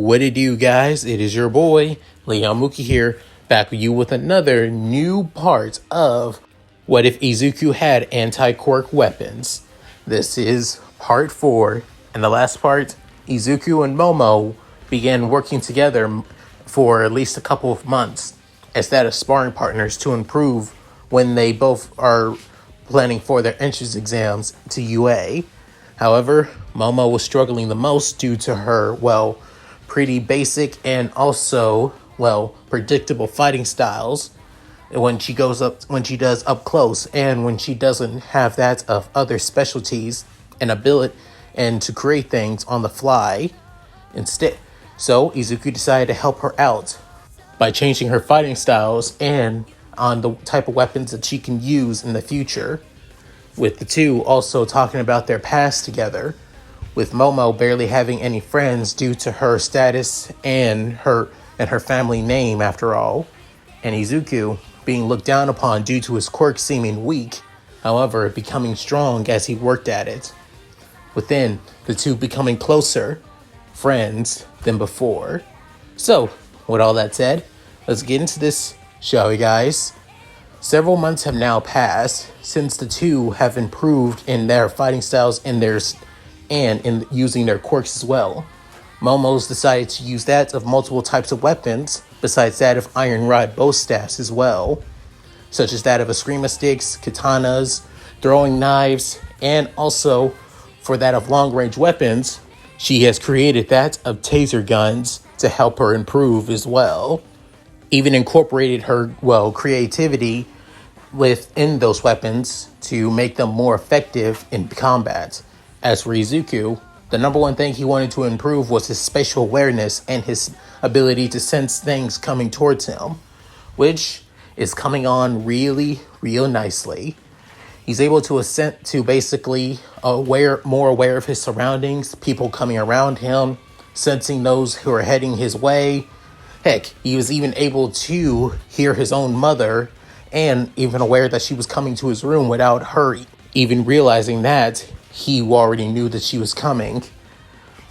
What it do, guys? It is your boy, Leon Mookie here, back with you with another new part of What If Izuku Had Anti-Quirk Weapons. This is part 4. In the last part, Izuku and Momo began working together for at least a couple of months as that of sparring partners to improve when they both are planning for their entrance exams to UA. However, Momo was struggling the most due to her, pretty basic and also, predictable fighting styles when she does up close, and when she doesn't have that of other specialties and ability and to create things on the fly instead. So Izuku decided to help her out by changing her fighting styles and on the type of weapons that she can use in the future, with the two also talking about their past together, with Momo barely having any friends due to her status and her family name after all, and Izuku being looked down upon due to his quirk seeming weak, however becoming strong as he worked at it, within the two becoming closer friends than before. So, with all that said, let's get into this, shall we, guys? Several months have now passed since the two have improved in their fighting styles and in using their quirks as well. Momo's decided to use that of multiple types of weapons, besides that of iron rod bow staffs as well, such as that of eskrima sticks, katanas, throwing knives, and also for that of long-range weapons, she has created that of taser guns to help her improve as well. Even incorporated her, creativity within those weapons to make them more effective in combat. As for Izuku, the number one thing he wanted to improve was his spatial awareness and his ability to sense things coming towards him, which is coming on real nicely. He's able to basically more aware of his surroundings, people coming around him, sensing those who are heading his way. Heck, he was even able to hear his own mother and even aware that she was coming to his room without her even realizing that he already knew that she was coming.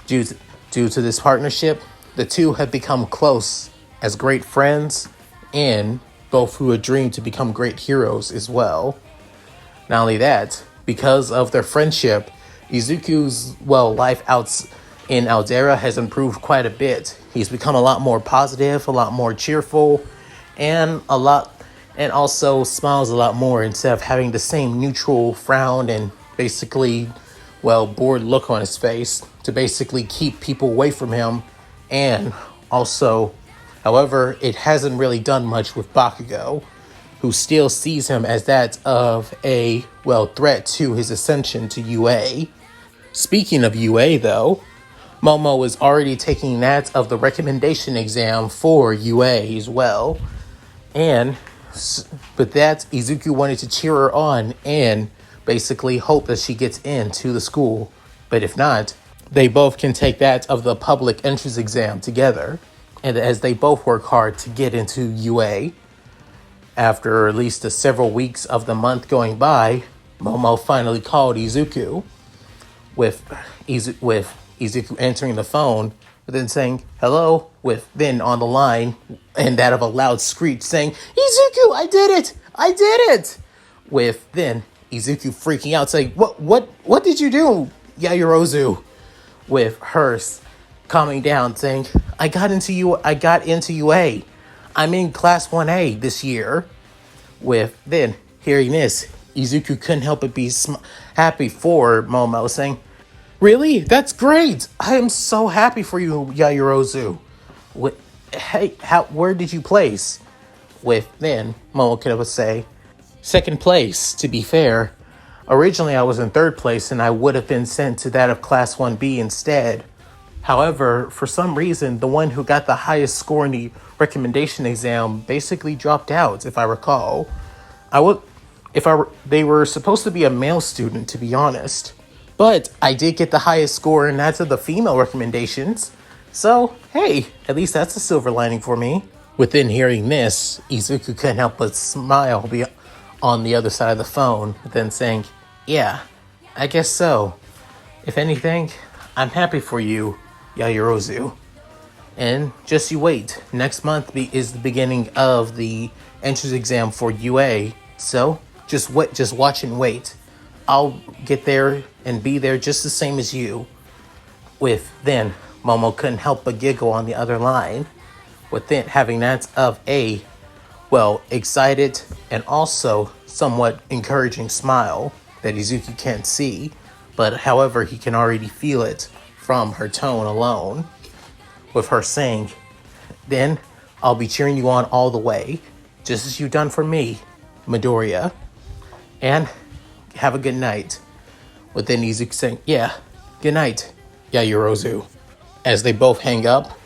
Due to this partnership, the two have become close as great friends and both who had dreamed to become great heroes as well. Not only that, because of their friendship, Izuku's, life out in Aldera has improved quite a bit. He's become a lot more positive, a lot more cheerful, and also smiles a lot more instead of having the same neutral frown and basically, bored look on his face to basically keep people away from him. And also, however, it hasn't really done much with Bakugo, who still sees him as that of a, threat to his ascension to UA. Speaking of UA, though, Momo is already taking that of the recommendation exam for UA as well. But that Izuku wanted to cheer her on and basically hope that she gets into the school. But if not, they both can take that of the public entrance exam together. And as they both work hard to get into UA, after at least several weeks of the month going by, Momo finally called Izuku, with Izuku answering the phone, but then saying hello, with then on the line, and that of a loud screech saying, "Izuku, I did it!" With then Izuku freaking out, saying, What did you do, Yaoyorozu?" With her calming down, saying, I got into UA. I'm in Class 1A this year. With then hearing this, Izuku couldn't help but be happy for Momo, saying, "Really? That's great! I am so happy for you, Yaoyorozu. Hey, where did you place?" With then Momo could say, "Second place, to be fair. Originally I was in third place and I would have been sent to that of Class 1B instead. However, for some reason, the one who got the highest score in the recommendation exam basically dropped out, if I recall. They were supposed to be a male student, to be honest. But I did get the highest score in that of the female recommendations. So, hey, at least that's a silver lining for me." Within hearing this, Izuku couldn't help but smile on the other side of the phone, then saying, "Yeah, I guess so. If anything, I'm happy for you, Yaoyorozu." And just you wait. Next month is the beginning of the entrance exam for UA. So just wait, just watch and wait. I'll get there and be there just the same as you. With then, Momo couldn't help but giggle on the other line. With then having that of a, well, excited and also somewhat encouraging smile that Izuku can't see. But however, he can already feel it from her tone alone. With her saying, then I'll be cheering you on all the way, just as you've done for me, Midoriya. And have a good night. With then Izuku saying, yeah, good night, Yaoyorozu. As they both hang up,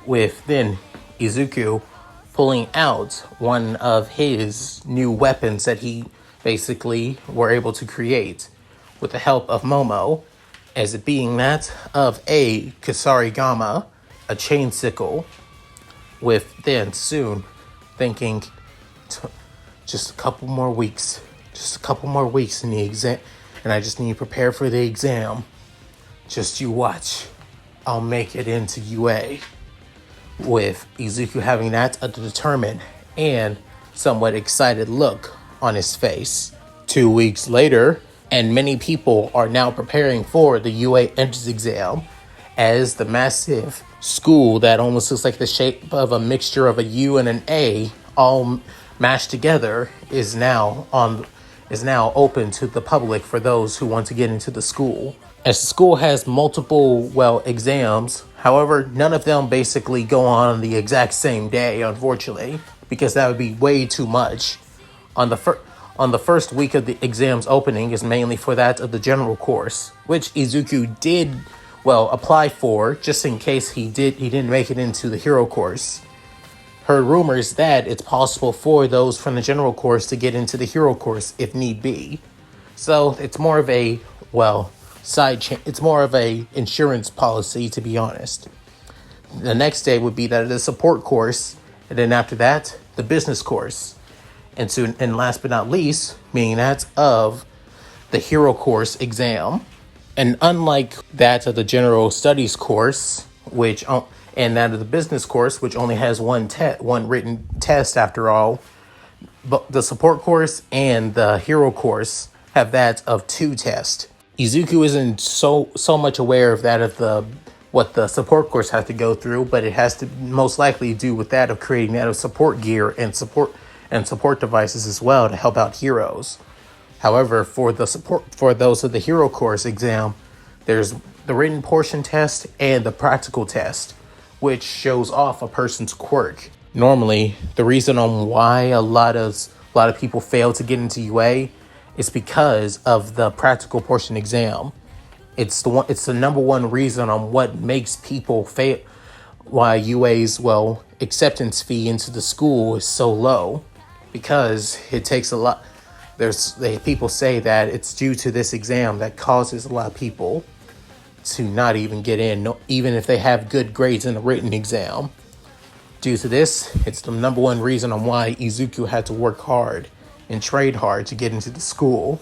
with then Izuku pulling out one of his new weapons that he basically were able to create with the help of Momo, as it being that of a Kusarigama, a chain sickle, with then soon thinking just a couple more weeks in the exam, and I just need to prepare for the exam. Just you watch, I'll make it into UA. With Izuku having that a determined and somewhat excited look on his face. 2 weeks later, and many people are now preparing for the UA entrance exam, as the massive school that almost looks like the shape of a mixture of a U and an A all mashed together is now open to the public for those who want to get into the school. As the school has multiple, exams, however, none of them basically go on the exact same day, unfortunately, because that would be way too much. On the first week of the exam's opening is mainly for that of the general course, which Izuku did apply for, just in case he didn't make it into the hero course. Heard rumors that it's possible for those from the general course to get into the hero course if need be. So it's more of a, it's more of a insurance policy, to be honest. The next day would be that the support course, and then after that, the business course. And soon, and last but not least, meaning that of the hero course exam. And unlike that of the general studies course, and that of the business course, which only has one written test after all, but the support course and the hero course have that of 2 tests. Izuku isn't so much aware of that of what the support course has to go through, but it has to most likely do with that of creating that of support gear and support devices as well to help out heroes. However, for those of the hero course exam, there's the written portion test and the practical test, which shows off a person's quirk. Normally, the reason on why a lot of people fail to get into UA is because of the practical portion exam. It's the number one reason on what makes people fail, why UA's acceptance fee into the school is so low, because it takes a lot. People say that it's due to this exam that causes a lot of people to not even get in, even if they have good grades in the written exam. Due to this, it's the number one reason on why Izuku had to work hard and trade hard to get into the school.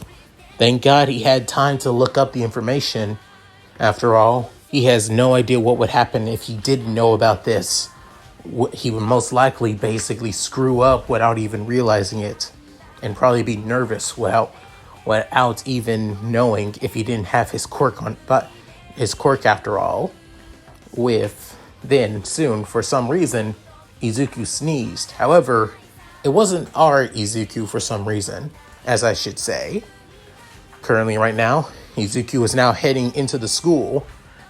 Thank God he had time to look up the information. After all, he has no idea what would happen if he didn't know about this. He would most likely basically screw up without even realizing it, and probably be nervous without even knowing if he didn't have his quirk on, but his quirk after all. Then soon, for some reason, Izuku sneezed. However, it wasn't our Izuku for some reason, as I should say. Currently, right now, Izuku is now heading into the school.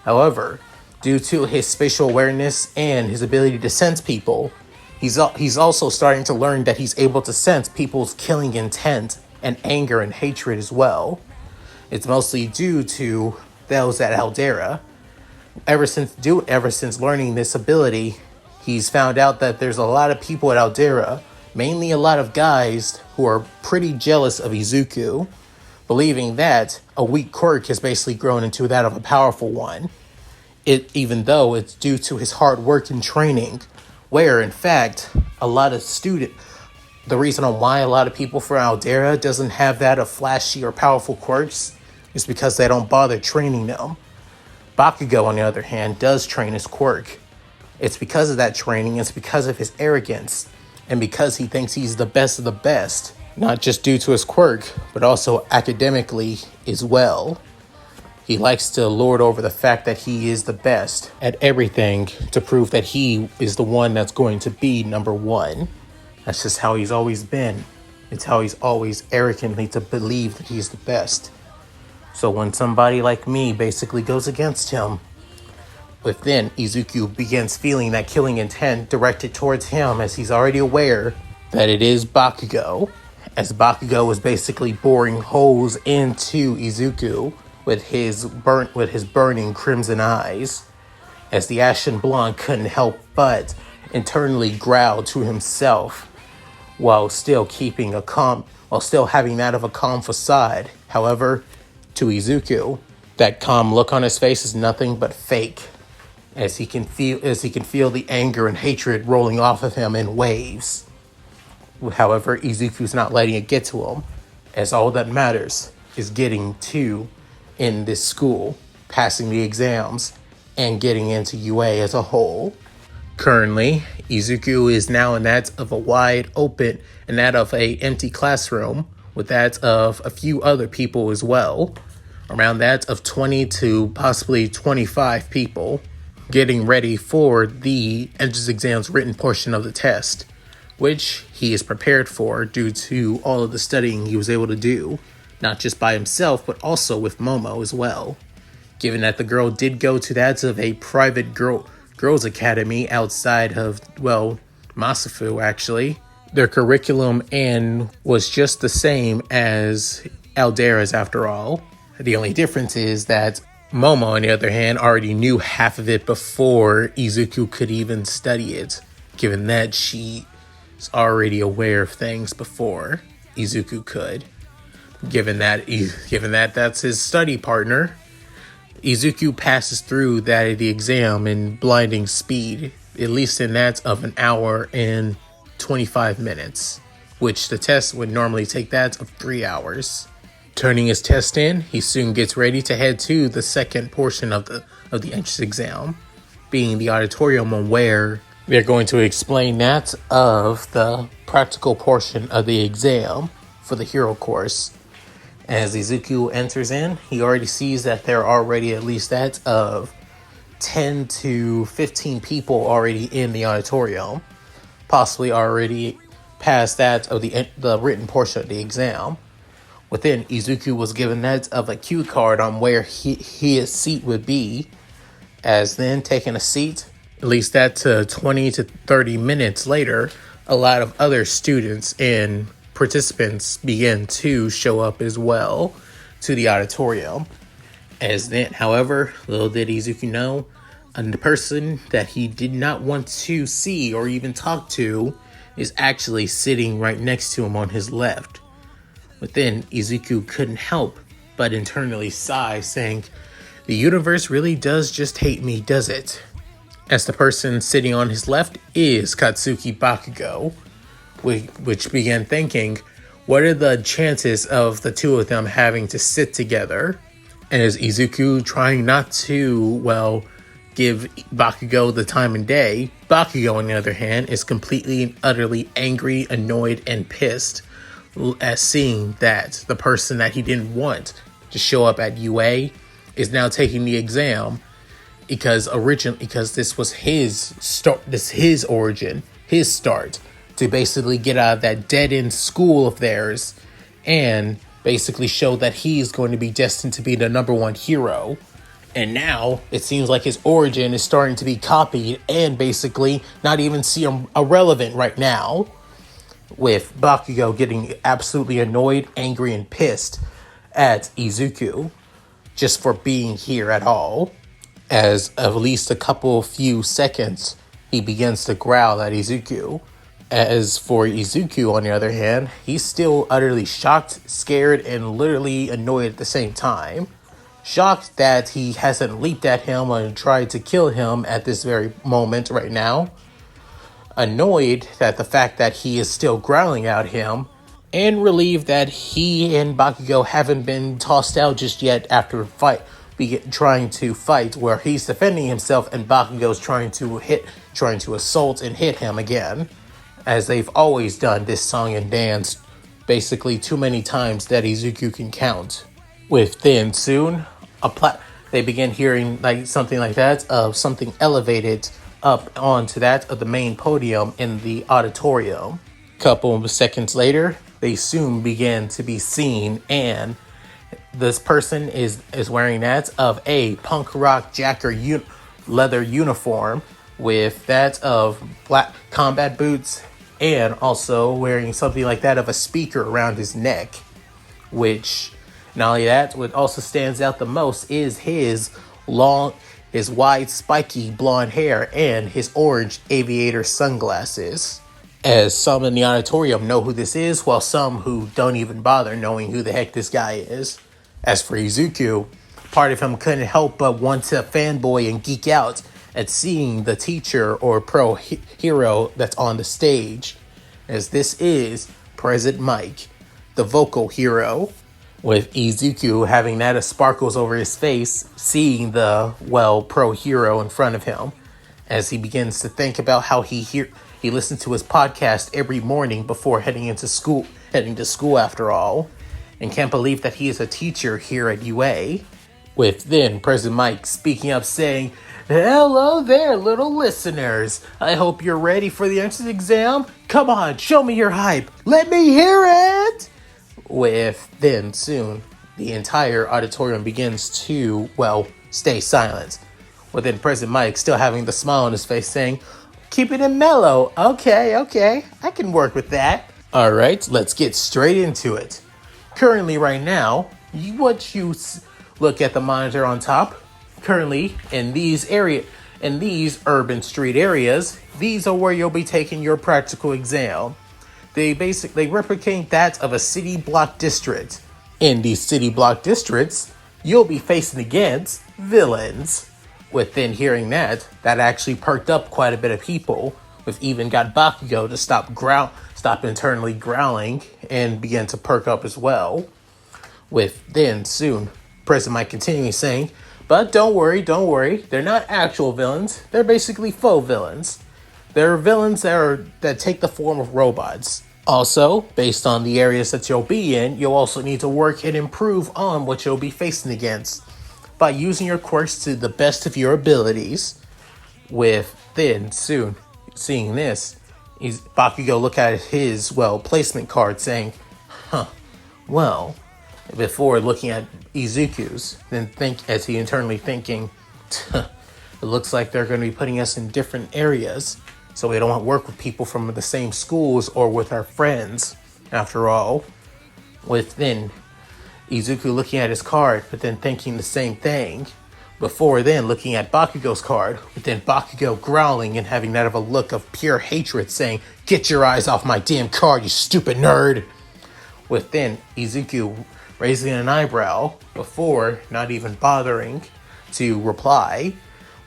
However, due to his spatial awareness and his ability to sense people, he's also starting to learn that he's able to sense people's killing intent and anger and hatred as well. It's mostly due to those at Aldera. Ever since learning this ability, he's found out that there's a lot of people at Aldera, mainly a lot of guys, who are pretty jealous of Izuku, believing that a weak quirk has basically grown into that of a powerful one. Even though it's due to his hard work and training, where in fact the reason on why a lot of people from Aldera doesn't have that of flashy or powerful quirks is because they don't bother training them. Bakugo, on the other hand, does train his quirk, It's because of that training, it's because of his arrogance, and because he thinks he's the best of the best, not just due to his quirk, but also academically as well. He likes to lord over the fact that he is the best at everything to prove that he is the one that's going to be number one. That's just how he's always been. It's how he's always arrogantly to believe that he's the best. So when somebody like me basically goes against him, but then Izuku begins feeling that killing intent directed towards him, as he's already aware that it is Bakugo, as Bakugo is basically boring holes into Izuku with his burning crimson eyes, as the Ashen Blonde couldn't help but internally growl to himself while still having that of a calm facade. However, to Izuku, that calm look on his face is nothing but fake, as he can feel the anger and hatred rolling off of him in waves. However, Izuku's not letting it get to him, as all that matters is getting to in this school, passing the exams, and getting into UA as a whole. Currently, Izuku is now in that of a wide open and that of a empty classroom, with that of a few other people as well, around that of 20 to possibly 25 people, getting ready for the entrance exams written portion of the test, which he is prepared for due to all of the studying he was able to do, not just by himself, but also with Momo as well. Given that the girl did go to that of a private girls' academy outside of, Masafu actually, their curriculum and was just the same as Aldera's after all. The only difference is that Momo, on the other hand, already knew half of it before Izuku could even study it, given that she is already aware of things before Izuku could. Given that that's his study partner, Izuku passes through the exam in blinding speed, at least in that of an hour and 25 minutes, which the test would normally take that of 3 hours. Turning his test in, he soon gets ready to head to the second portion of the entrance exam, being the auditorium on where they're going to explain that of the practical portion of the exam for the hero course. As Izuku enters in, he already sees that there are already at least that of 10 to 15 people already in the auditorium, possibly already past that of the written portion of the exam. Within, Izuku was given that of a cue card on where his seat would be, as then taking a seat, at least that to 20 to 30 minutes later, a lot of other students and participants begin to show up as well to the auditorium. As then, however, little did Izuku know, the person that he did not want to see or even talk to is actually sitting right next to him on his left. But then Izuku couldn't help but internally sigh, saying, "The universe really does just hate me, does it?" As the person sitting on his left is Katsuki Bakugo, which began thinking, what are the chances of the two of them having to sit together? And as Izuku trying not to, give Bakugo the time of day, Bakugo, on the other hand, is completely and utterly angry, annoyed, and pissed as seeing that the person that he didn't want to show up at UA is now taking the exam because this was his start, his origin, his start to basically get out of that dead-end school of theirs and basically show that he's going to be destined to be the number one hero. And now it seems like his origin is starting to be copied and basically not even seem irrelevant right now, with Bakugo getting absolutely annoyed, angry, and pissed at Izuku just for being here at all. As of at least a few seconds, he begins to growl at Izuku. As for Izuku, on the other hand, he's still utterly shocked, scared, and literally annoyed at the same time. Shocked that he hasn't leaped at him and tried to kill him at this very moment right now. Annoyed at the fact that he is still growling at him, and relieved that he and Bakugo haven't been tossed out just yet after trying to fight, where he's defending himself and Bakugo's trying trying to assault and hit him again, as they've always done this song and dance basically too many times that Izuku can count. Within soon, they begin hearing like something like that of something elevated up onto that of the main podium in the auditorium. Couple of seconds later, they soon begin to be seen, and this person is wearing that of a punk rock jacker leather uniform with that of black combat boots, and also wearing something like that of a speaker around his neck, which not only that, what also stands out the most is his wide spiky blonde hair and his orange aviator sunglasses. As some in the auditorium know who this is, while some who don't even bother knowing who the heck this guy is. As for Izuku, part of him couldn't help but want to fanboy and geek out at seeing the teacher or pro hero that's on the stage, as this is President Mike, the vocal hero, with Izuku having that as sparkles over his face, seeing the, pro hero in front of him, as he begins to think about how he listened to his podcast every morning before heading to school after all, and can't believe that he is a teacher here at UA. With then President Mike speaking up saying, "Hello there, little listeners. I hope you're ready for the entrance exam. Come on, show me your hype. Let me hear it." With then soon, the entire auditorium begins to, stay silent. With then President Mike still having the smile on his face saying, "Keep it in mellow. Okay, I can work with that." All right, let's get straight into it. Currently, right now, look at the monitor on top. Currently, in these urban street areas, these are where you'll be taking your practical exam. They replicate that of a city block district. In these city block districts, you'll be facing against villains. Within hearing that actually perked up quite a bit of people. We've even got Bakugo to stop internally growling and begin to perk up as well. With then soon, President Mike continuing saying, "But don't worry, they're not actual villains, they're basically faux villains. They're villains that take the form of robots. Also, based on the areas that you'll be in, you'll also need to work and improve on what you'll be facing against by using your quirks to the best of your abilities." With then soon seeing this, Bakugo look at his placement card saying, before looking at Izuku's, then as he internally thinking, "It looks like they're going to be putting us in different areas, so we don't want to work with people from the same schools or with our friends, after all." With then Izuku looking at his card, but then thinking the same thing, before then looking at Bakugo's card, but then Bakugo growling and having that of a look of pure hatred saying, "Get your eyes off my damn card, you stupid nerd." With then Izuku raising an eyebrow before not even bothering to reply,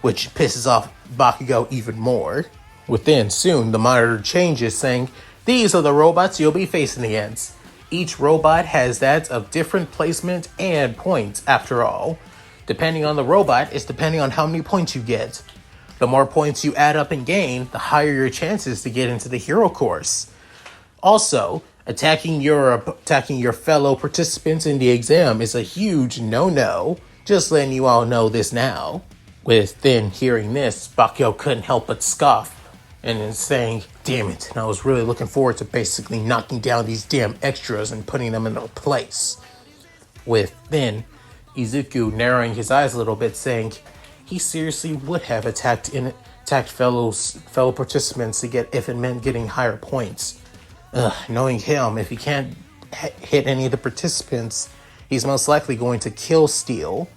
which pisses off Bakugo even more. Within soon, the monitor changes saying, "These are the robots you'll be facing against. Each robot has that of different placement and points after all. Depending on the robot is depending on how many points you get. The more points you add up and gain, the higher your chances to get into the hero course. Also, attacking your fellow participants in the exam is a huge no-no. Just letting you all know this now." With then hearing this, Bakugo couldn't help but scoff and then saying, "Damn it, and I was really looking forward to basically knocking down these damn extras and putting them in their place." With then Izuku narrowing his eyes a little bit saying, he seriously would have attacked fellow participants if it meant getting higher points. Knowing him, if he can't hit any of the participants, he's most likely going to kill Steel.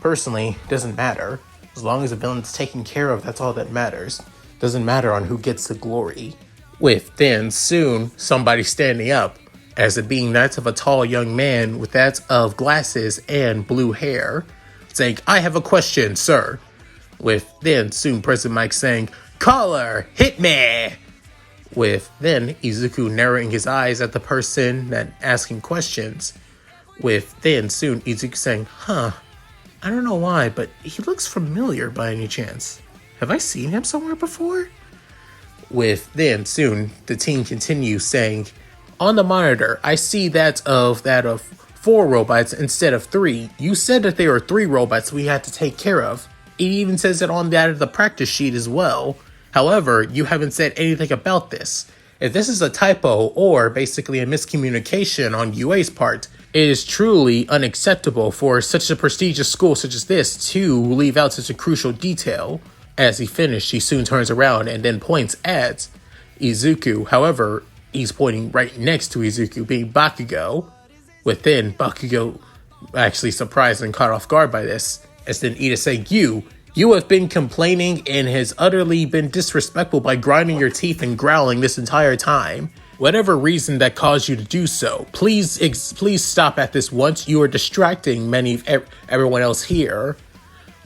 Personally, doesn't matter. As long as the villain's taken care of, that's all that matters. Doesn't matter on who gets the glory. With then soon somebody standing up, as it being that of a tall young man with that of glasses and blue hair, saying, "I have a question, sir." With then soon President Mike saying, "Caller, hit me." With then Izuku narrowing his eyes at the person that asking questions. With then soon Izuku saying, I don't know why, but he looks familiar by any chance. have I seen him somewhere before? With then soon the team continues saying, on the monitor, I see that of 4 robots instead of 3. You said that there were 3 robots we had to take care of. It even says it on that of the practice sheet as well. However, you haven't said anything about this. If this is a typo or basically a miscommunication on UA's part, it is truly unacceptable for such a prestigious school such as this to leave out such a crucial detail. As he finished, he soon turns around and then points at Izuku. However, he's pointing right next to Izuku, being Bakugo. Within, Bakugo actually surprised and caught off guard by this. As then Ida saying, You have been complaining and has utterly been disrespectful by grinding your teeth and growling this entire time. Whatever reason that caused you to do so, please stop at this once. You are distracting everyone else here.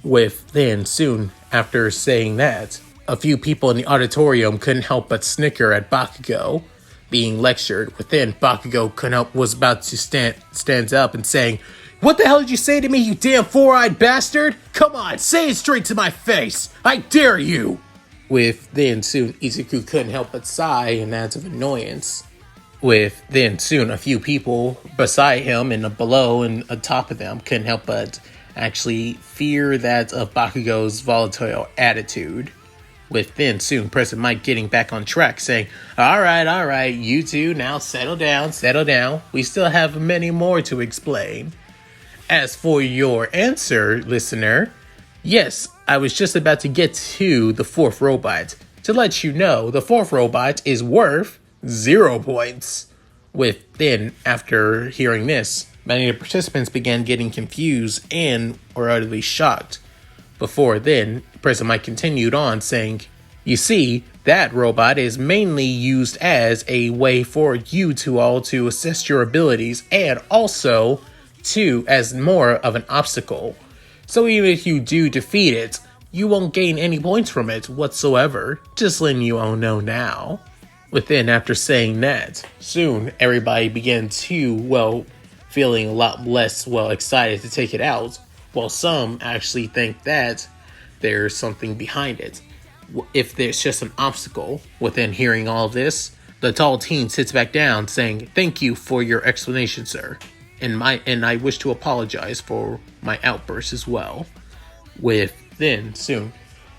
With then, soon after saying that, a few people in the auditorium couldn't help but snicker at Bakugo being lectured. Within, Bakugo was about to stands up and saying, what the hell did you say to me, you damn 4-eyed bastard? Come on, say it straight to my face. I dare you. With then soon, Izuku couldn't help but sigh in acts of annoyance. With then soon, a few people beside him and below and atop of them couldn't help but actually fear that of Bakugo's volatile attitude. With then soon, President Mike getting back on track, saying, all right, you two, now settle down. We still have many more to explain. As for your answer, listener, yes, I was just about to get to the 4th robot. To let you know, the 4th robot is worth 0 points. With then, after hearing this, many of the participants began getting confused and were utterly shocked. Before then, President Mike continued on saying, you see, that robot is mainly used as a way for you to all to assess your abilities and also as more of an obstacle. So even if you do defeat it, you won't gain any points from it whatsoever. Just letting you all know now. Within, after saying that, soon everybody began to, feeling a lot less, excited to take it out, while some actually think that there's something behind it. If there's just an obstacle. Within hearing all this, the tall teen sits back down saying, thank you for your explanation, sir. And I wish to apologize for my outburst as well. With then soon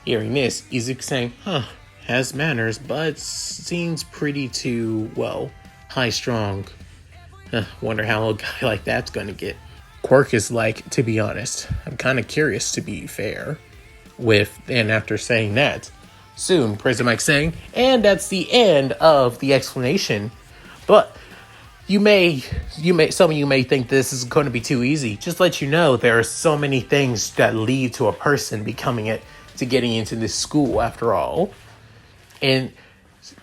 hearing this, Izuku saying, has manners, but seems pretty too, high strung. Wonder how a guy like that's gonna get. Quirk is like, to be honest, I'm kind of curious to be fair. And after saying that, soon President Mike saying, and that's the end of the explanation. But some of you may think this is going to be too easy. Just let you know, there are so many things that lead to a person getting into this school after all.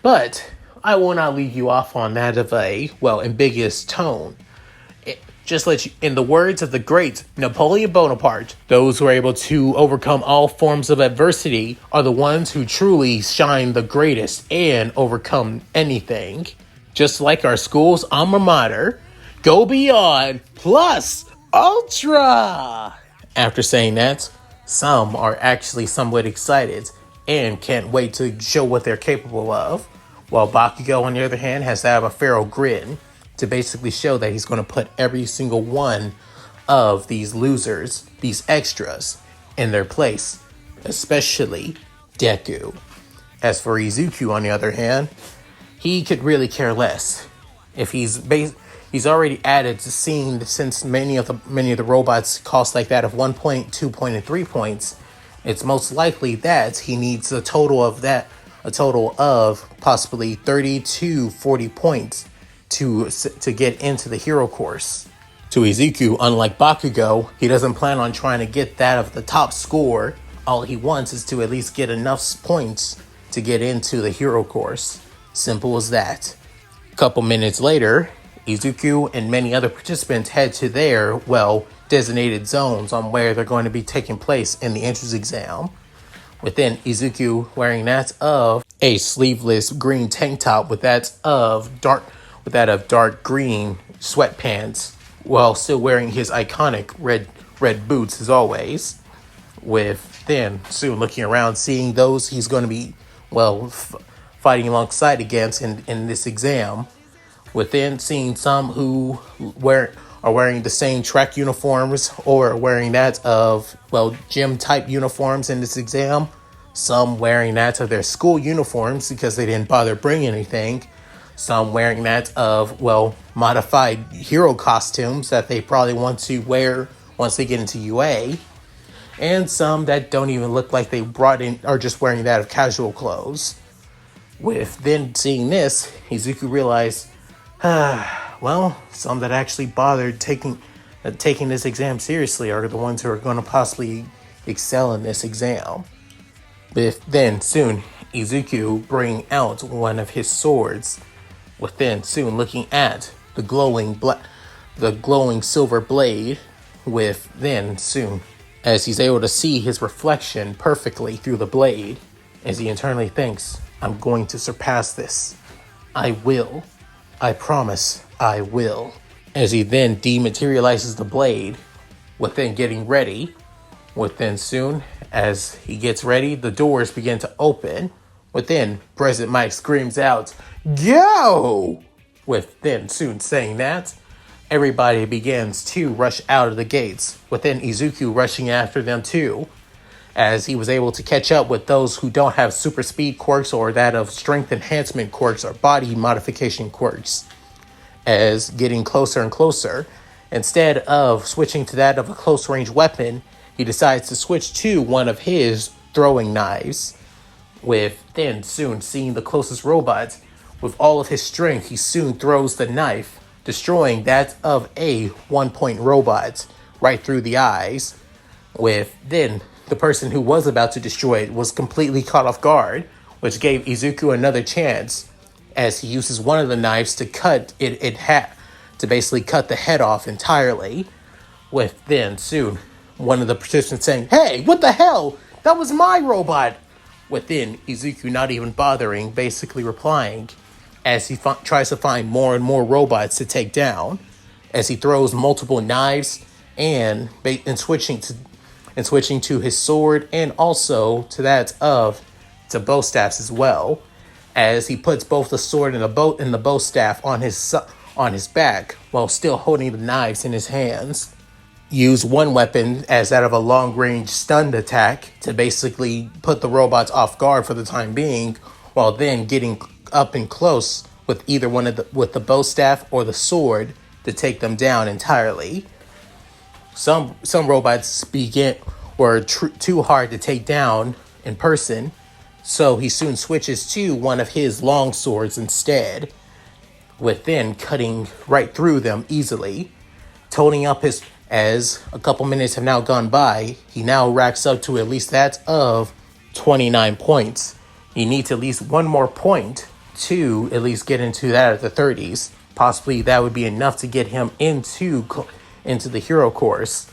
But I will not leave you off on that of a, ambiguous tone. Just let you, in the words of the great Napoleon Bonaparte, those who are able to overcome all forms of adversity are the ones who truly shine the greatest and overcome anything. Just like our school's alma mater, go beyond plus ultra. After saying that, some are actually somewhat excited and can't wait to show what they're capable of, while Bakugo, on the other hand, has to have a feral grin to basically show that he's going to put every single one of these losers, these extras, in their place, especially Deku. As for Izuku, on the other hand, he could really care less. If he's already added to scene, since many of the robots cost like that of 1 point, 2 point, and 3 points, it's most likely that he needs a total of possibly 30 to 40 points to get into the hero course. To Izuku, unlike Bakugo, he doesn't plan on trying to get that of the top score. All he wants is to at least get enough points to get into the hero course. Simple as that. A couple minutes later, Izuku and many other participants head to their, designated zones on where they're going to be taking place in the entrance exam. Within, Izuku wearing that of a sleeveless green tank top with that of dark green sweatpants, while still wearing his iconic red boots as always. with then soon looking around, seeing those he's going to be, well, fighting alongside against in this exam. Within seeing some who are wearing the same track uniforms or wearing that of, well, gym type uniforms in this exam. Some wearing that of their school uniforms because they didn't bother bringing anything. Some wearing that of, well, modified hero costumes that they probably want to wear once they get into UA. And some that don't even look like they brought in, are just wearing that of casual clothes. With then seeing this, Izuku realized, well, some that actually bothered taking this exam seriously are the ones who are going to possibly excel in this exam. But then soon, Izuku bring out one of his swords. Within soon looking at the glowing silver blade. With then soon, as he's able to see his reflection perfectly through the blade, as he internally thinks, I'm going to surpass this. I will. I promise I will. As he then dematerializes the blade, within getting ready, within soon, as he gets ready, the doors begin to open. Within, President Mike screams out, "Go!" Within soon saying that, everybody begins to rush out of the gates, within Izuku rushing after them too, as he was able to catch up with those who don't have super speed quirks or that of strength enhancement quirks or body modification quirks. As getting closer and closer, instead of switching to that of a close range weapon, he decides to switch to one of his throwing knives. With then soon seeing the closest robot, with all of his strength, he soon throws the knife, destroying that of a 1-point robot right through the eyes. With then the person who was about to destroy it was completely caught off guard, which gave Izuku another chance, as he uses one of the knives to cut to basically cut the head off entirely. With then soon one of the participants saying, "Hey, what the hell? That was my robot!" Within Izuku not even bothering, basically replying, as he tries to find more and more robots to take down, as he throws multiple knives and switching to his sword and also to that of to bow staffs as well, as he puts both the sword and the bow staff on his back while still holding the knives in his hands. Use one weapon as that of a long-range stunned attack to basically put the robots off guard for the time being, while then getting up and close with either with the bow staff or the sword to take them down entirely. Some robots were too hard to take down in person, so he soon switches to one of his long swords instead, within cutting right through them easily, toning up as a couple minutes have now gone by, he now racks up to at least that of 29 points. He needs at least one more point to at least get into that of the 30s. Possibly that would be enough to get him into the hero course.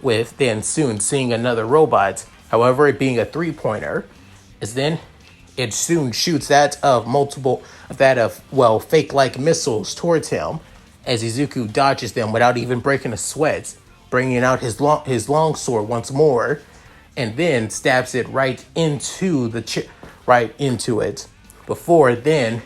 With then soon seeing another robot, however, it being a 3-pointer, is then it soon shoots that of fake-like missiles towards him, as Izuku dodges them without even breaking a sweat, bringing out his long sword once more, and then stabs it right into it, before then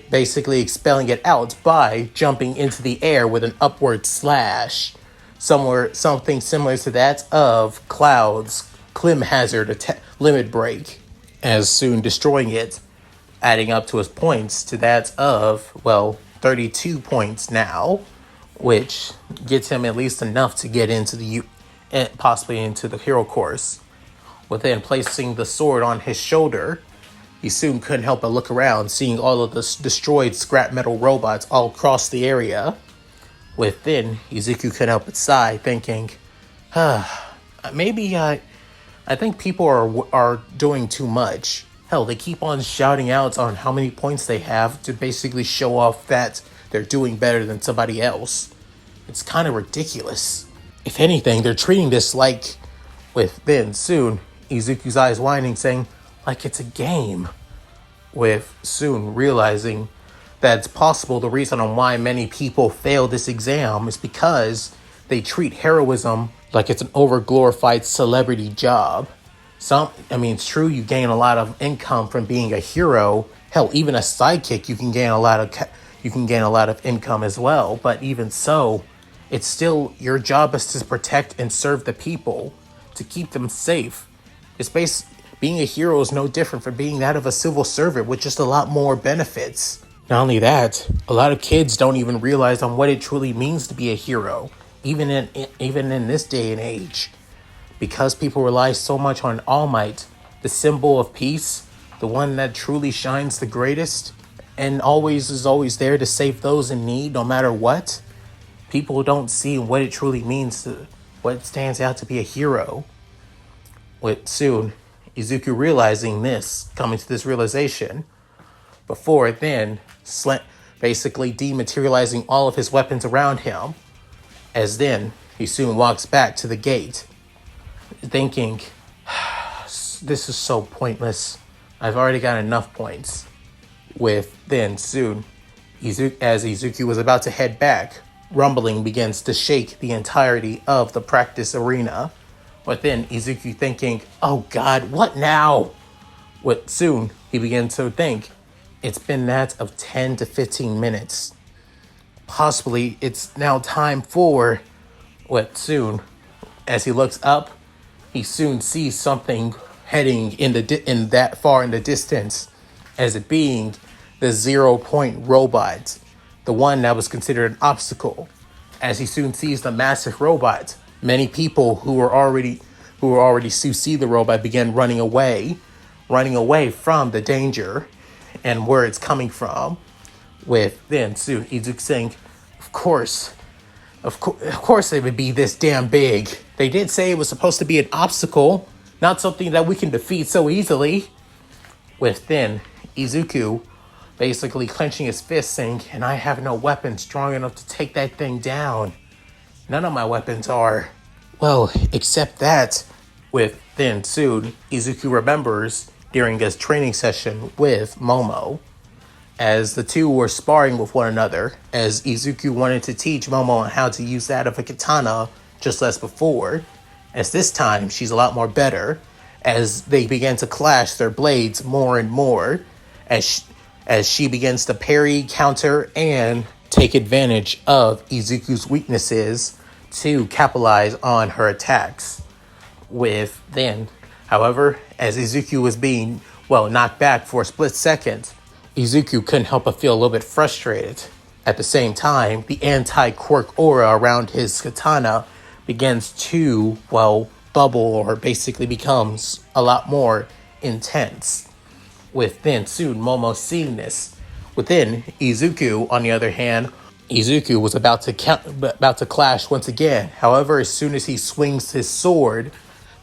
basically expelling it out by jumping into the air with an upward slash, something similar to that of Cloud's Clim Hazard limit break, as soon destroying it, adding up to his points to that of, 32 points now, which gets him at least enough to get into possibly into the hero course. Within placing the sword on his shoulder, he soon couldn't help but look around, seeing all of the destroyed scrap metal robots all across the area. Within, Izuku couldn't help but sigh, thinking, maybe I think people are doing too much. Hell, they keep on shouting out on how many points they have to basically show off that they're doing better than somebody else. It's kind of ridiculous. If anything, they're treating this like, with then soon, Izuku's eyes widening, saying, like it's a game. With soon realizing that it's possible the reason on why many people fail this exam is because they treat heroism like it's an overglorified celebrity job. It's true, you gain a lot of income from being a hero. Hell, even a sidekick, you can gain a lot of income as well. But even so, it's still your job is to protect and serve the people, to keep them safe. Being a hero is no different from being that of a civil servant with just a lot more benefits. Not only that, a lot of kids don't even realize on what it truly means to be a hero, even in this day and age. Because people rely so much on All Might, the symbol of peace, the one that truly shines the greatest, and is always there to save those in need no matter what. People don't see what it truly means, what it stands out to be a hero. With soon, Izuku realizing this, coming to this realization, before then, basically dematerializing all of his weapons around him, as then he soon walks back to the gate, thinking, this is so pointless. I've already got enough points. With then soon, as Izuku was about to head back, rumbling begins to shake the entirety of the practice arena. But then Izuku thinking, oh God, what now? With soon, he begins to think, it's been that of 10 to 15 minutes. Possibly it's now time for what soon. As he looks up, he soon sees something heading in that far in the distance, as it being the 0-point robot, the one that was considered an obstacle. As he soon sees the massive robot, many people who were already to see the robot begin running away from the danger and where it's coming from. With then soon Izuku saying, of course it would be this damn big. They did say it was supposed to be an obstacle, not something that we can defeat so easily. With then Izuku basically clenching his fist saying, and I have no weapon strong enough to take that thing down. None of my weapons are. Well, except that. With then soon, Izuku remembers during his training session with Momo, as the two were sparring with one another, as Izuku wanted to teach Momo on how to use that of a katana just as before, as this time she's a lot more better, as they began to clash their blades more and more, as she begins to parry, counter, and take advantage of Izuku's weaknesses to capitalize on her attacks. With then, however, as Izuku was being, knocked back for a split second, Izuku couldn't help but feel a little bit frustrated. At the same time, the anti-quirk aura around his katana begins to, bubble or basically becomes a lot more intense. With then soon Momo seeing this. Within Izuku, on the other hand, Izuku was about to clash once again. However, as soon as he swings his sword,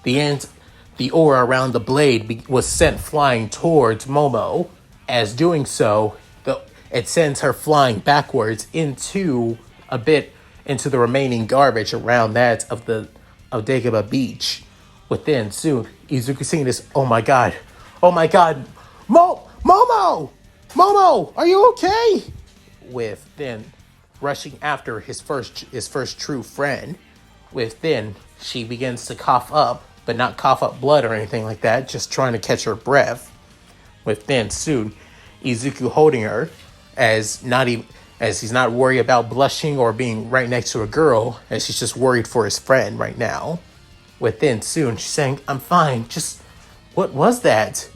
the aura around the blade was sent flying towards Momo. As doing so, it sends her flying backwards into the remaining garbage around that of Dagobah Beach. Within soon, Izuku seeing this, oh my god, Momo, are you okay? With then rushing after his first true friend. With then she begins to cough up, but not cough up blood or anything like that, just trying to catch her breath. With then soon Izuku holding her, as he's not worried about blushing or being right next to a girl, as she's just worried for his friend right now. Within soon she's saying, I'm fine, just what was that?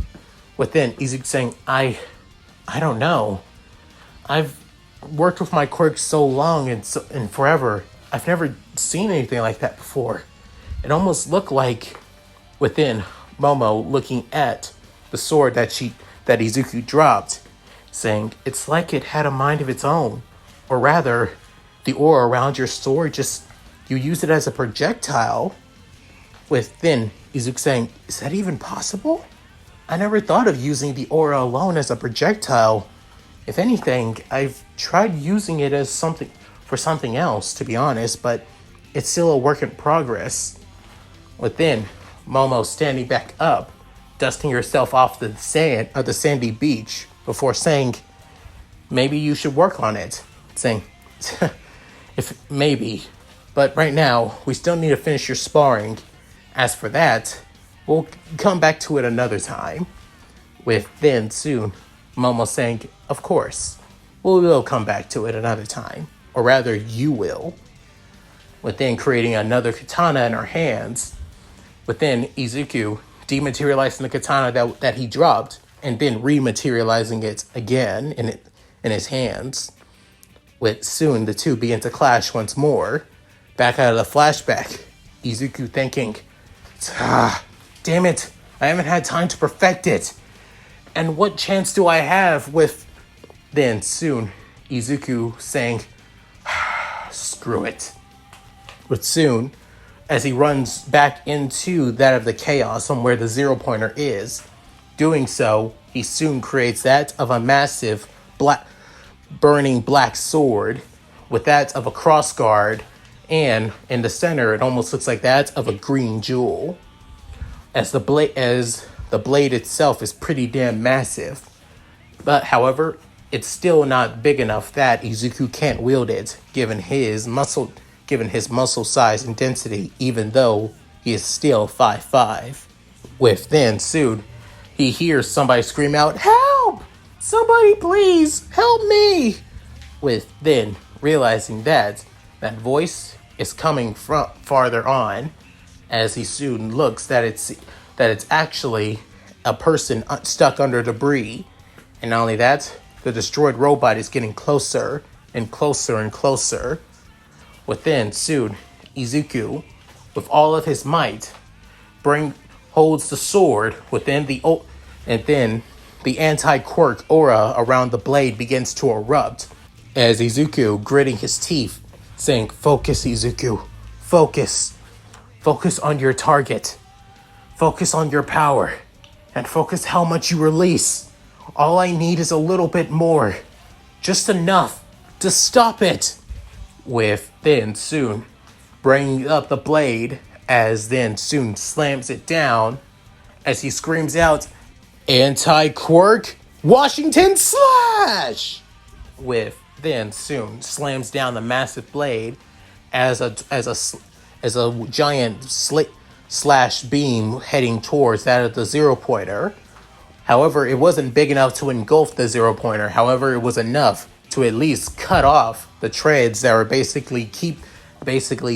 Within Izuku saying, I don't know. I've worked with my quirks so long and forever. I've never seen anything like that before. It almost looked like, within Momo looking at the sword that Izuku dropped, saying, it's like it had a mind of its own. Or rather, the aura around your sword, you use it as a projectile. Within Izuku saying, is that even possible? I never thought of using the aura alone as a projectile. If anything, I've tried using it as something else, to be honest, but it's still a work in progress. Within, Momo standing back up, dusting herself off the sand of the sandy beach before saying, maybe you should work on it. Saying, if maybe, But right now, we still need to finish your sparring. As for that, we'll come back to it another time. With then soon, Momo saying, of course, we will come back to it another time. Or rather, you will. With then creating another katana in her hands. With then Izuku dematerializing the katana that he dropped and then rematerializing it again in his hands. With soon the two begin to clash once more. Back out of the flashback, Izuku thinking, damn it, I haven't had time to perfect it. And what chance do I have with... Then soon, Izuku saying, screw it. But soon, as he runs back into that of the chaos from where the 0-pointer is, doing so, he soon creates that of a massive burning black sword with that of a crossguard, and in the center it almost looks like that of a green jewel. As the blade itself is pretty damn massive, but however, it's still not big enough that Izuku can't wield it given his muscle size and density, even though he is still 5'5". With then soon, he hears somebody scream out, help! Somebody please, help me! With then realizing that voice is coming from farther on, as he soon looks that it's actually a person stuck under debris. And not only that, the destroyed robot is getting closer and closer and closer. Within soon, Izuku, with all of his might, holds the sword within and then the anti-quirk aura around the blade begins to erupt. As Izuku, gritting his teeth, saying, focus, Izuku, focus. Focus on your target. Focus on your power. And focus how much you release. All I need is a little bit more. Just enough to stop it. With then soon bringing up the blade, as then soon slams it down as he screams out, Anti-Quirk Washington Slash! With then soon slams down the massive blade as a giant slash beam heading towards that of the 0-pointer. However, it wasn't big enough to engulf the 0-pointer. However, it was enough to at least cut off the treads that were basically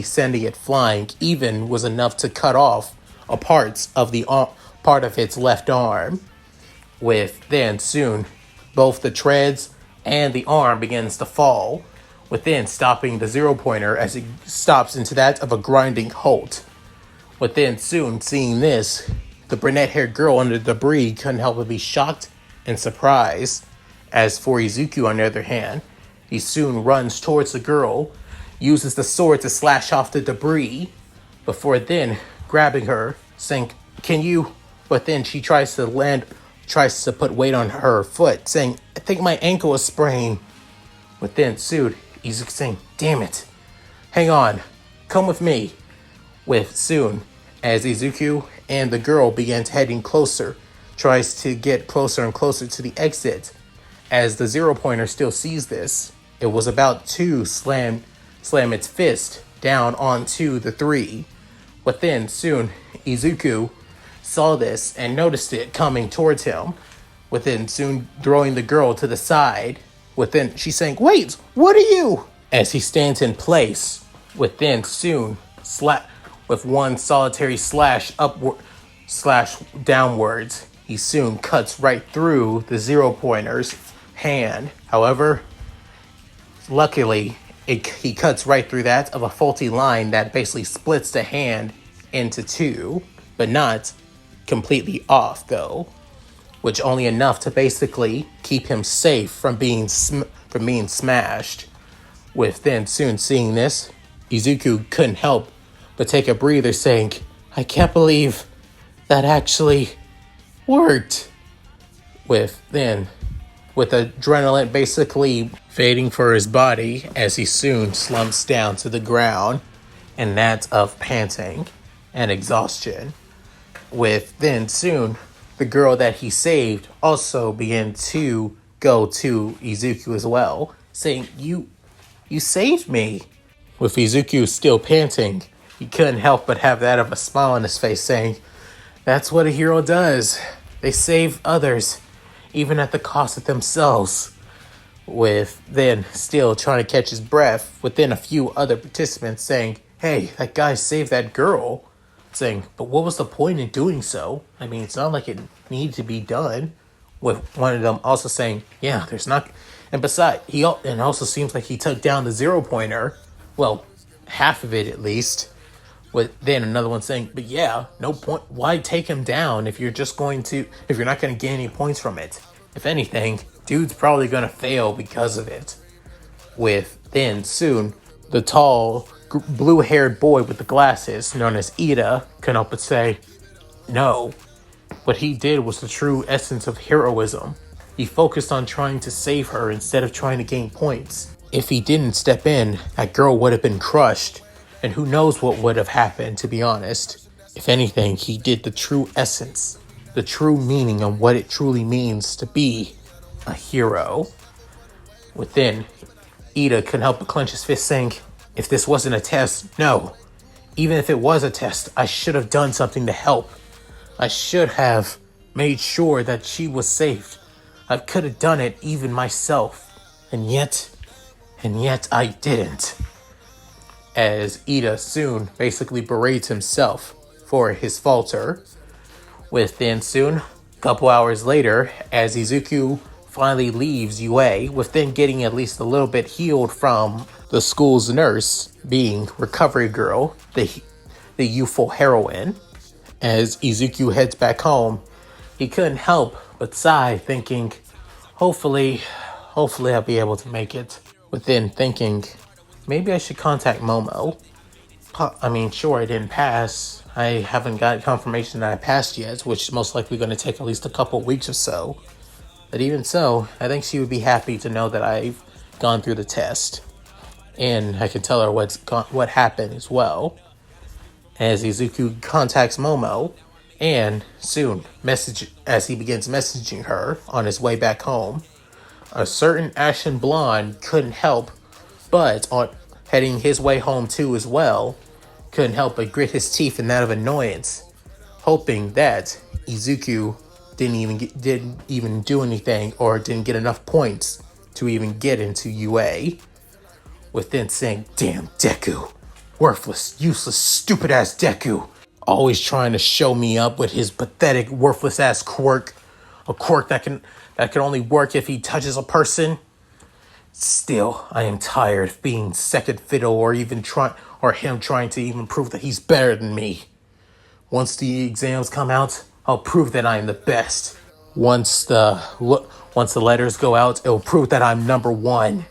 sending it flying. Even was enough to cut off a part of its left arm. With then soon, both the treads and the arm begins to fall, within stopping the 0-pointer as it stops into that of a grinding halt. Within soon seeing this, the brunette-haired girl under the debris couldn't help but be shocked and surprised. As for Izuku, on the other hand, he soon runs towards the girl, uses the sword to slash off the debris, before then grabbing her, saying, can you? But then she tries to put weight on her foot, saying, I think my ankle is sprained. But then soon, Izuku saying, damn it, hang on, come with me. With soon, as Izuku and the girl begin heading closer, tries to get closer and closer to the exit. As the 0-pointer still sees this, it was about to slam its fist down onto the 3. But then soon, Izuku saw this and noticed it coming towards him. Within soon throwing the girl to the side. Within she's saying, wait, what are you? As he stands in place. Within soon with one solitary slash downwards, he soon cuts right through the 0-pointer's hand. However, luckily, he cuts right through that of a faulty line that basically splits the hand into two, but not completely off though, which only enough to basically keep him safe from being smashed. With then soon seeing this, Izuku couldn't help but take a breather, saying, I can't believe that actually worked. With adrenaline basically fading for his body as he soon slumps down to the ground, and that of panting and exhaustion. With then soon, the girl that he saved also began to go to Izuku as well, saying, You saved me. With Izuku still panting, he couldn't help but have that of a smile on his face, saying, "That's what a hero does. They save others, even at the cost of themselves." With then still trying to catch his breath, within a few other participants saying, "Hey, that guy saved that girl." Saying, "But what was the point in doing so? I mean, it's not like it needed to be done." With one of them also saying, "Yeah, there's not." And besides, and also seems like he took down the 0-pointer. Well, half of it at least. With then another one saying, "But yeah, no point. Why take him down if you're not going to gain any points from it? If anything, dude's probably going to fail because of it." With then soon, the tall, blue-haired boy with the glasses, known as Ida, couldn't help but say, "No, what he did was the true essence of heroism. He focused on trying to save her instead of trying to gain points. If he didn't step in, that girl would have been crushed, and who knows what would have happened, to be honest. If anything, he did the true essence, the true meaning of what it truly means to be a hero." Within, Ida couldn't help but clench his fist, saying, "If this wasn't a test, no. Even if it was a test, I should have done something to help. I should have made sure that she was safe. I could have done it even myself. And yet I didn't." As Ida soon basically berates himself for his falter. Within soon, a couple hours later, as Izuku finally leaves UA, with then getting at least a little bit healed from the school's nurse, being Recovery Girl, the youthful heroine. As Izuku heads back home, he couldn't help but sigh, thinking, hopefully I'll be able to make it. Within thinking, maybe I should contact Momo. Sure, I didn't pass. I haven't got confirmation that I passed yet, which is most likely going to take at least a couple weeks or so. But even so, I think she would be happy to know that I've gone through the test. And I can tell her what happened as well. As Izuku contacts Momo, and soon, as he begins messaging her on his way back home, a certain Ashen Blonde couldn't help but, on heading his way home too as well, couldn't help but grit his teeth in that of annoyance, hoping that Izuku didn't even do anything or didn't get enough points to even get into UA. Within saying, "Damn Deku. Worthless, useless, stupid-ass Deku. Always trying to show me up with his pathetic, worthless-ass quirk. A quirk that can only work if he touches a person. Still, I am tired of being second fiddle or him trying to even prove that he's better than me. Once the exams come out, I'll prove that I am the best. Once the letters go out, it'll prove that I'm number one.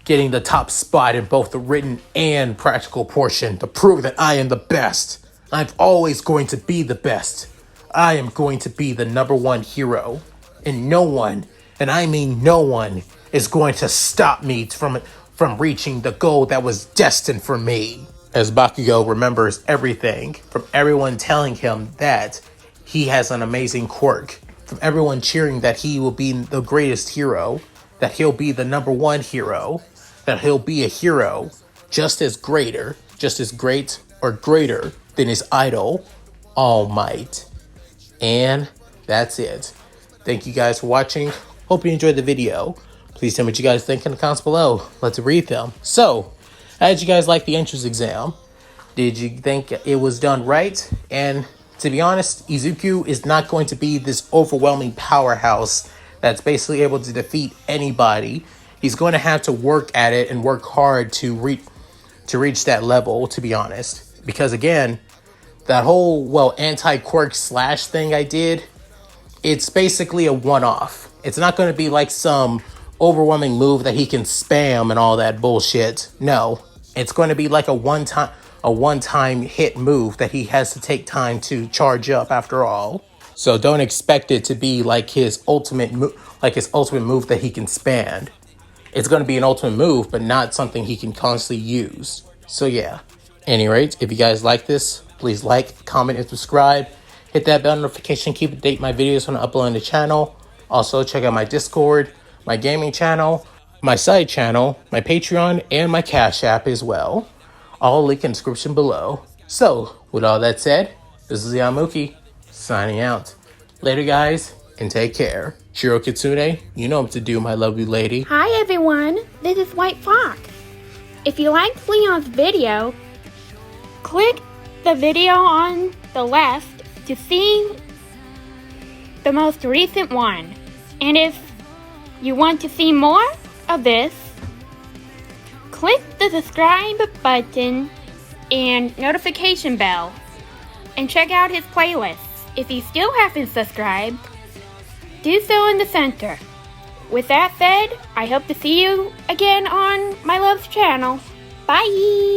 Getting the top spot in both the written and practical portion to prove that I am the best. I'm always going to be the best. I am going to be the number one hero. And no one, and I mean no one, is going to stop me from reaching the goal that was destined for me." As Bakugo remembers everything from everyone telling him that he has an amazing quirk, from everyone cheering that he will be the greatest hero, that he'll be the number one hero, that he'll be a hero just as great or greater than his idol, All Might. And that's it. Thank you guys for watching. Hope you enjoyed the video. Please tell me what you guys think in the comments below. Let's read them. So, how did you guys like the entrance exam? Did you think it was done right? And to be honest, Izuku is not going to be this overwhelming powerhouse that's basically able to defeat anybody. He's going to have to work at it and work hard to reach that level, to be honest. Because again, that whole, anti-quirk slash thing I did, it's basically a one-off. It's not going to be like some overwhelming move that he can spam and all that bullshit. No, it's going to be like a one-time hit move that he has to take time to charge up after all. So don't expect it to be like his ultimate move that he can spam. It's going to be an ultimate move, but not something he can constantly use. So yeah. Anyways, if you guys like this, please like, comment, and subscribe. Hit that bell notification. Keep update my videos when I upload on the channel. Also, check out my Discord, my gaming channel, my side channel, my Patreon, and my Cash App as well. All link in the description below. So, with all that said, this is Yamuki, signing out. Later, guys, and take care. Shiro Kitsune, you know what to do, my lovely lady. Hi everyone, this is White Fox. If you liked Leon's video, click the video on the left to see the most recent one. And if you want to see more of this, click the subscribe button and notification bell and check out his playlists. If you still haven't subscribed, do so in the center. With that said, I hope to see you again on my love's channel. Bye!